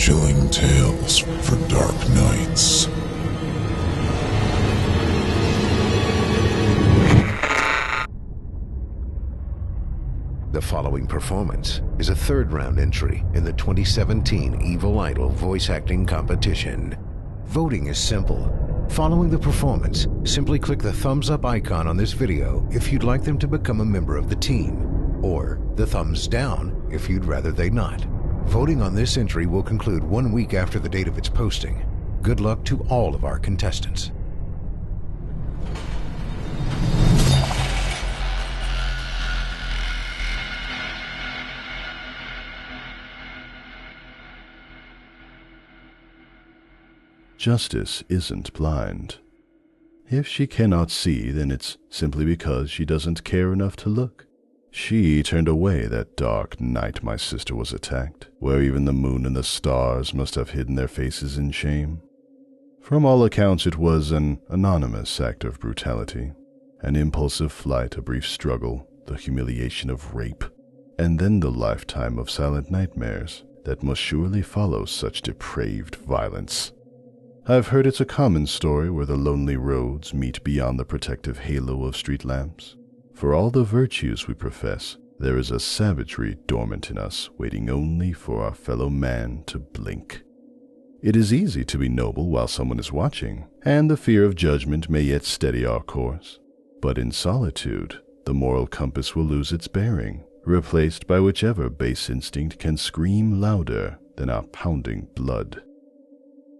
Chilling tales for dark nights. The following performance is a third-round entry in the 2017 Evil Idol voice acting competition. Voting is simple. Following the performance, simply click the thumbs up icon on this video if you'd like them to become a member of the team, or the thumbs down if you'd rather they not. Voting on this entry will conclude 1 week after the date of its posting. Good luck to all of our contestants. Justice isn't blind. If she cannot see, then it's simply because she doesn't care enough to look. She turned away that dark night my sister was attacked, where even the moon and the stars must have hidden their faces in shame. From all accounts, it was an anonymous act of brutality, an impulsive flight, a brief struggle, the humiliation of rape, and then the lifetime of silent nightmares that must surely follow such depraved violence. I've heard it's a common story where the lonely roads meet beyond the protective halo of street lamps. For all the virtues we profess, there is a savagery dormant in us, waiting only for our fellow man to blink. It is easy to be noble while someone is watching, and the fear of judgment may yet steady our course. But in solitude, the moral compass will lose its bearing, replaced by whichever base instinct can scream louder than our pounding blood.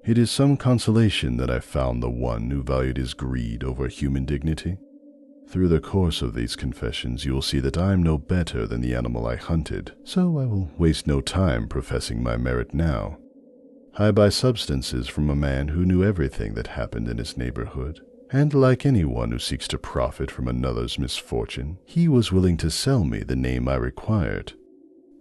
It is some consolation that I found the one who valued his greed over human dignity. Through the course of these confessions, you will see that I am no better than the animal I hunted, so I will waste no time professing my merit now. I buy substances from a man who knew everything that happened in his neighborhood, and like anyone who seeks to profit from another's misfortune, he was willing to sell me the name I required.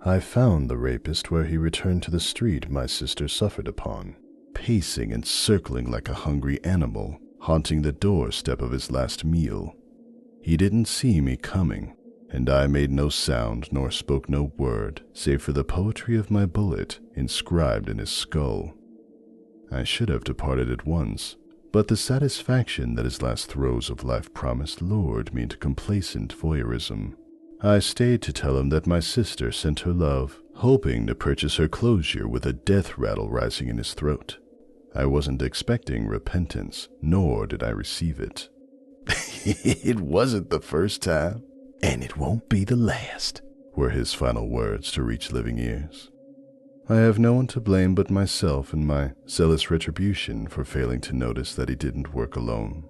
I found the rapist where he returned to the street my sister suffered upon, pacing and circling like a hungry animal, haunting the doorstep of his last meal. He didn't see me coming, and I made no sound nor spoke no word, save for the poetry of my bullet inscribed in his skull. I should have departed at once, but the satisfaction that his last throes of life promised lured me into complacent voyeurism. I stayed to tell him that my sister sent her love, hoping to purchase her closure with a death rattle rising in his throat. I wasn't expecting repentance, nor did I receive it. "It wasn't the first time, and it won't be the last," were his final words to reach living ears. I have no one to blame but myself and my zealous retribution for failing to notice that he didn't work alone.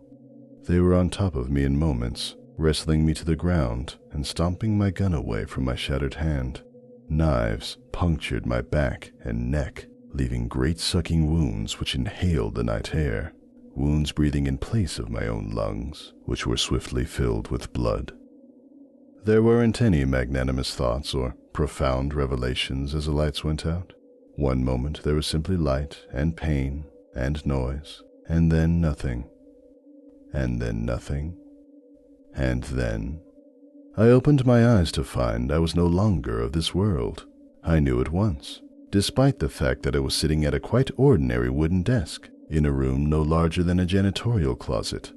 They were on top of me in moments, wrestling me to the ground and stomping my gun away from my shattered hand. Knives punctured my back and neck, leaving great sucking wounds which inhaled the night air, wounds breathing in place of my own lungs, which were swiftly filled with blood. There weren't any magnanimous thoughts or profound revelations as the lights went out. One moment there was simply light and pain and noise, and then nothing. And then nothing. And then I opened my eyes to find I was no longer of this world. I knew at once, despite the fact that I was sitting at a quite ordinary wooden desk in a room no larger than a janitorial closet.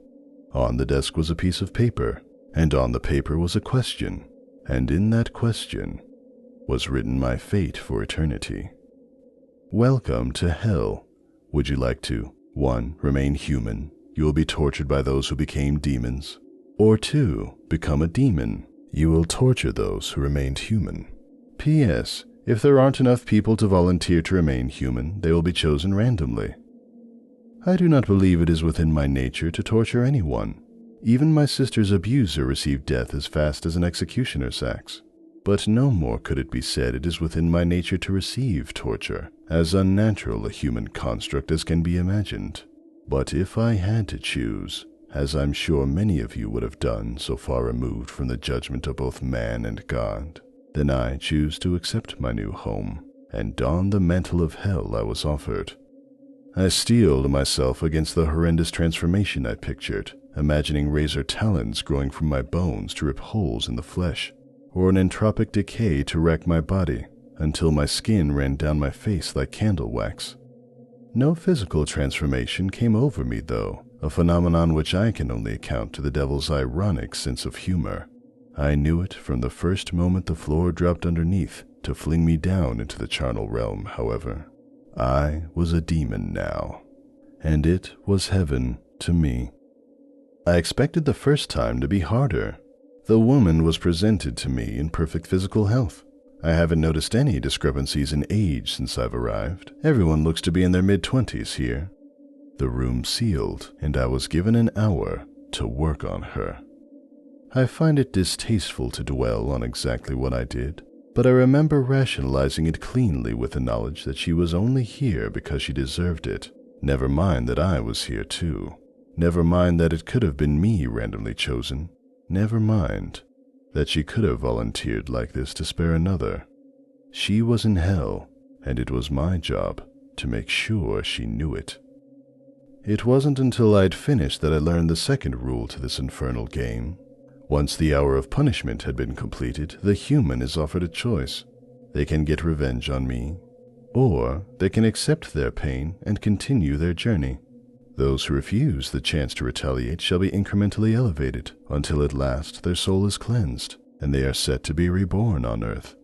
On the desk was a piece of paper, and on the paper was a question, and in that question was written my fate for eternity. Welcome to hell. Would you like to 1. Remain human? You will be tortured by those who became demons. Or 2. Become a demon. You will torture those who remained human. P.S. If there aren't enough people to volunteer to remain human, they will be chosen randomly. I do not believe it is within my nature to torture anyone. Even my sister's abuser received death as fast as an executioner's axe. But no more could it be said it is within my nature to receive torture, as unnatural a human construct as can be imagined. But if I had to choose, as I'm sure many of you would have done so far removed from the judgment of both man and God, then I choose to accept my new home and don the mantle of hell I was offered. I steeled myself against the horrendous transformation I pictured, imagining razor talons growing from my bones to rip holes in the flesh, or an entropic decay to wreck my body. until my skin ran down my face like candle wax. No physical transformation came over me, though, a phenomenon which I can only account to the devil's ironic sense of humor. I knew it from the first moment the floor dropped underneath to fling me down into the charnel realm, however. I was a demon now, and it was heaven to me. I expected the first time to be harder. The woman was presented to me in perfect physical health. I haven't noticed any discrepancies in age since I've arrived. Everyone looks to be in their mid-20s here. The room sealed, and I was given an hour to work on her. I find it distasteful to dwell on exactly what I did, but I remember rationalizing it cleanly with the knowledge that she was only here because she deserved it. Never mind that I was here too. Never mind that it could have been me randomly chosen. Never mind that she could have volunteered like this to spare another. She was in hell, and it was my job to make sure she knew it. It wasn't until I'd finished that I learned the second rule to this infernal game. Once the hour of punishment had been completed, the human is offered a choice. They can get revenge on me, or they can accept their pain and continue their journey. Those who refuse the chance to retaliate shall be incrementally elevated until at last their soul is cleansed and they are set to be reborn on earth.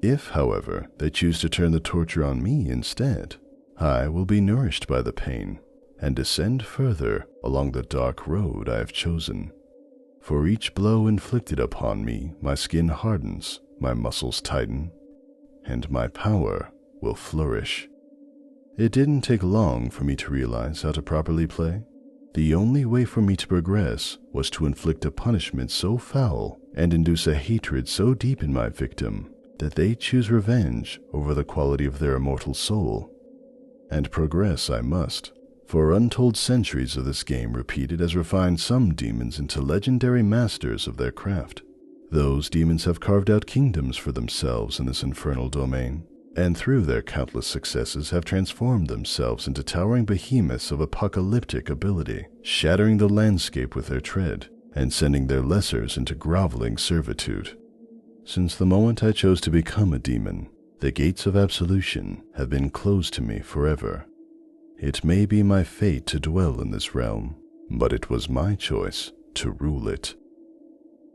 If, however, they choose to turn the torture on me instead, I will be nourished by the pain and descend further along the dark road I have chosen. For each blow inflicted upon me, my skin hardens, my muscles tighten, and my power will flourish. It didn't take long for me to realize how to properly play. The only way for me to progress was to inflict a punishment so foul and induce a hatred so deep in my victim that they choose revenge over the quality of their immortal soul. And progress I must, for untold centuries of this game repeated has refined some demons into legendary masters of their craft. Those demons have carved out kingdoms for themselves in this infernal domain, and through their countless successes have transformed themselves into towering behemoths of apocalyptic ability, shattering the landscape with their tread, and sending their lessers into groveling servitude. Since the moment I chose to become a demon, the gates of absolution have been closed to me forever. It may be my fate to dwell in this realm, but it was my choice to rule it.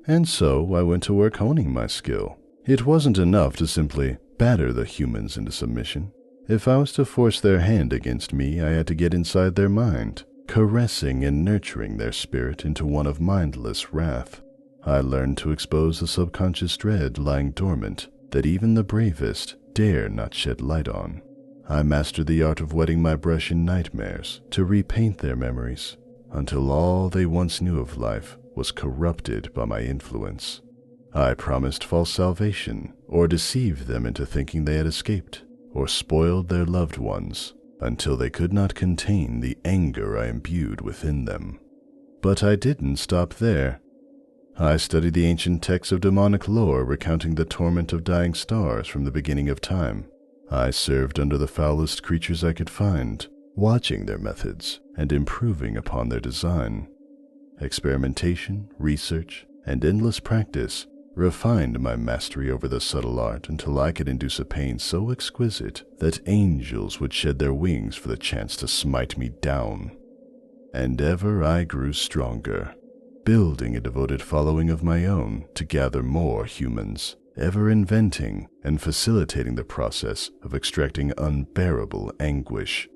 And so I went to work honing my skill. It wasn't enough to simply batter the humans into submission. If I was to force their hand against me, I had to get inside their mind, caressing and nurturing their spirit into one of mindless wrath. I learned to expose the subconscious dread lying dormant that even the bravest dare not shed light on. I mastered the art of wetting my brush in nightmares to repaint their memories until all they once knew of life was corrupted by my influence. I promised false salvation, or deceived them into thinking they had escaped, or spoiled their loved ones until they could not contain the anger I imbued within them. But I didn't stop there. I studied the ancient texts of demonic lore recounting the torment of dying stars from the beginning of time. I served under the foulest creatures I could find, watching their methods and improving upon their design. Experimentation, research, and endless practice refined my mastery over the subtle art until I could induce a pain so exquisite that angels would shed their wings for the chance to smite me down. And ever I grew stronger, building a devoted following of my own to gather more humans, ever inventing and facilitating the process of extracting unbearable anguish.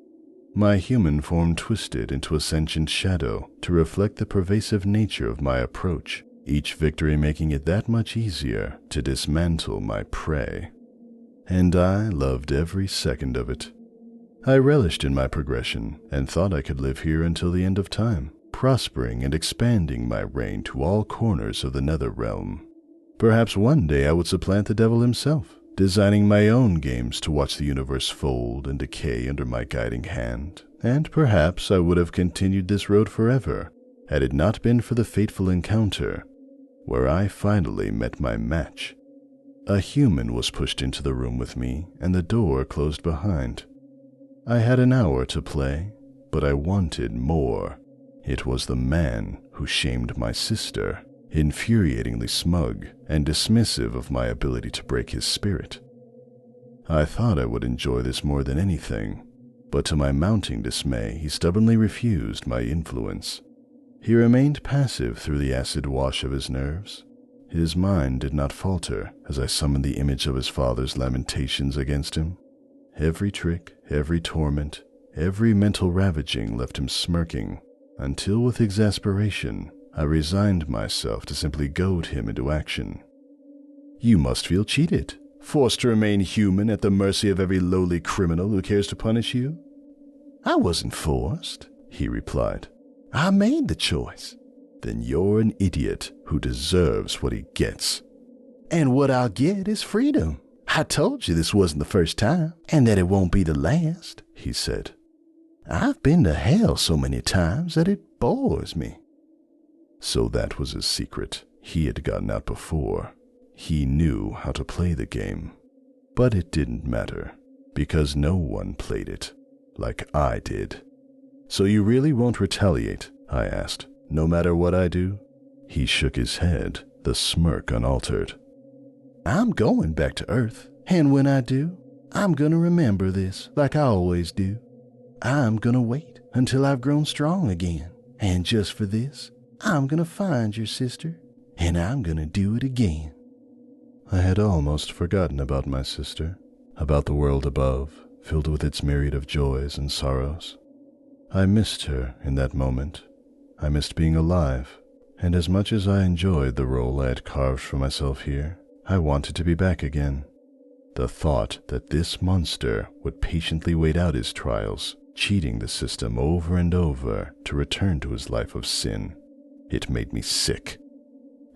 My human form twisted into a sentient shadow to reflect the pervasive nature of my approach, each victory making it that much easier to dismantle my prey. And I loved every second of it. I relished in my progression and thought I could live here until the end of time, prospering and expanding my reign to all corners of the nether realm. Perhaps one day I would supplant the devil himself, designing my own games to watch the universe fold and decay under my guiding hand, and perhaps I would have continued this road forever had it not been for the fateful encounter where I finally met my match. A human was pushed into the room with me, and the door closed behind. I had an hour to play, but I wanted more. It was the man who shamed my sister, infuriatingly smug and dismissive of my ability to break his spirit. I thought I would enjoy this more than anything, but to my mounting dismay, he stubbornly refused my influence. He remained passive through the acid wash of his nerves. His mind did not falter as I summoned the image of his father's lamentations against him. Every trick, every torment, every mental ravaging left him smirking, until with exasperation, I resigned myself to simply goad him into action. You must feel cheated, forced to remain human at the mercy of every lowly criminal who cares to punish you. I wasn't forced, he replied. I made the choice. Then you're an idiot who deserves what he gets. And what I'll get is freedom. I told you this wasn't the first time, and that it won't be the last, he said. I've been to hell so many times that it bores me. So that was his secret. He had gotten out before. He knew how to play the game. But it didn't matter, because no one played it like I did. So you really won't retaliate? I asked. No matter what I do? He shook his head, the smirk unaltered. I'm going back to Earth, and when I do, I'm gonna remember this like I always do. I'm gonna wait until I've grown strong again, and just for this, I'm gonna find your sister, and I'm gonna do it again. I had almost forgotten about my sister, about the world above, filled with its myriad of joys and sorrows. I missed her in that moment. I missed being alive, and as much as I enjoyed the role I had carved for myself here, I wanted to be back again. The thought that this monster would patiently wait out his trials, cheating the system over and over to return to his life of sin, it made me sick.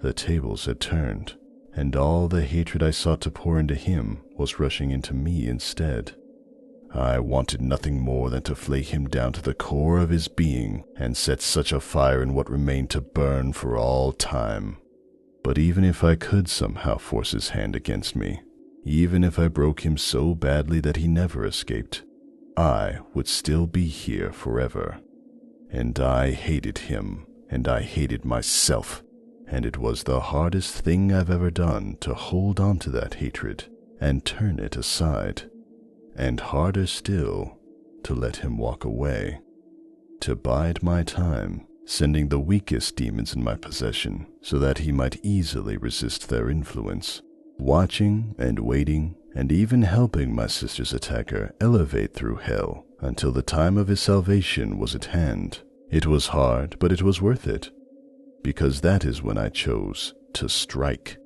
The tables had turned, and all the hatred I sought to pour into him was rushing into me instead. I wanted nothing more than to flay him down to the core of his being and set such a fire in what remained to burn for all time. But even if I could somehow force his hand against me, even if I broke him so badly that he never escaped, I would still be here forever. And I hated him, and I hated myself, and it was the hardest thing I've ever done to hold on to that hatred and turn it aside. And harder still, to let him walk away, to bide my time, sending the weakest demons in my possession so that he might easily resist their influence, watching and waiting and even helping my sister's attacker elevate through hell until the time of his salvation was at hand. It was hard, but it was worth it, because that is when I chose to strike.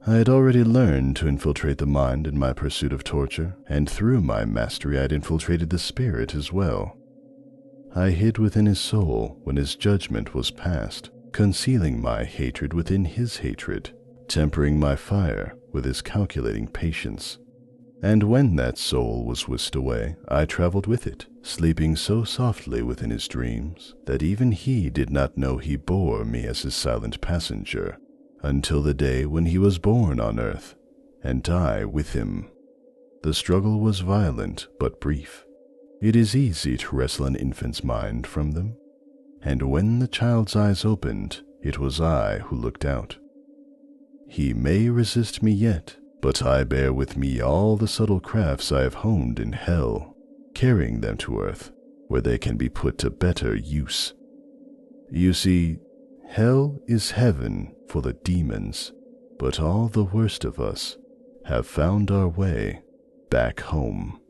I had already learned to infiltrate the mind in my pursuit of torture, and through my mastery I had infiltrated the spirit as well. I hid within his soul when his judgment was passed, concealing my hatred within his hatred, tempering my fire with his calculating patience. And when that soul was whisked away, I traveled with it, sleeping so softly within his dreams that even he did not know he bore me as his silent passenger, until the day when he was born on earth, and I with him. The struggle was violent but brief. It is easy to wrestle an infant's mind from them, and when the child's eyes opened, it was I who looked out. He may resist me yet, but I bear with me all the subtle crafts I have honed in hell, carrying them to earth, where they can be put to better use. You see, hell is heaven for the demons, but all the worst of us have found our way back home.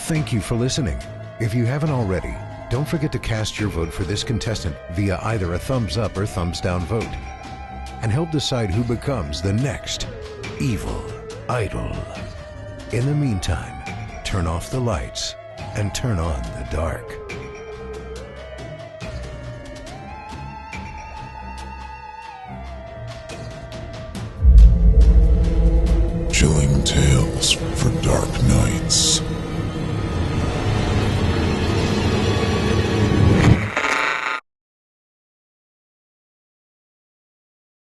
Thank you for listening. If you haven't already, don't forget to cast your vote for this contestant via either a thumbs up or thumbs down vote, and help decide who becomes the next evil idol. In the meantime, turn off the lights and turn on the dark. Chilling tales for dark nights.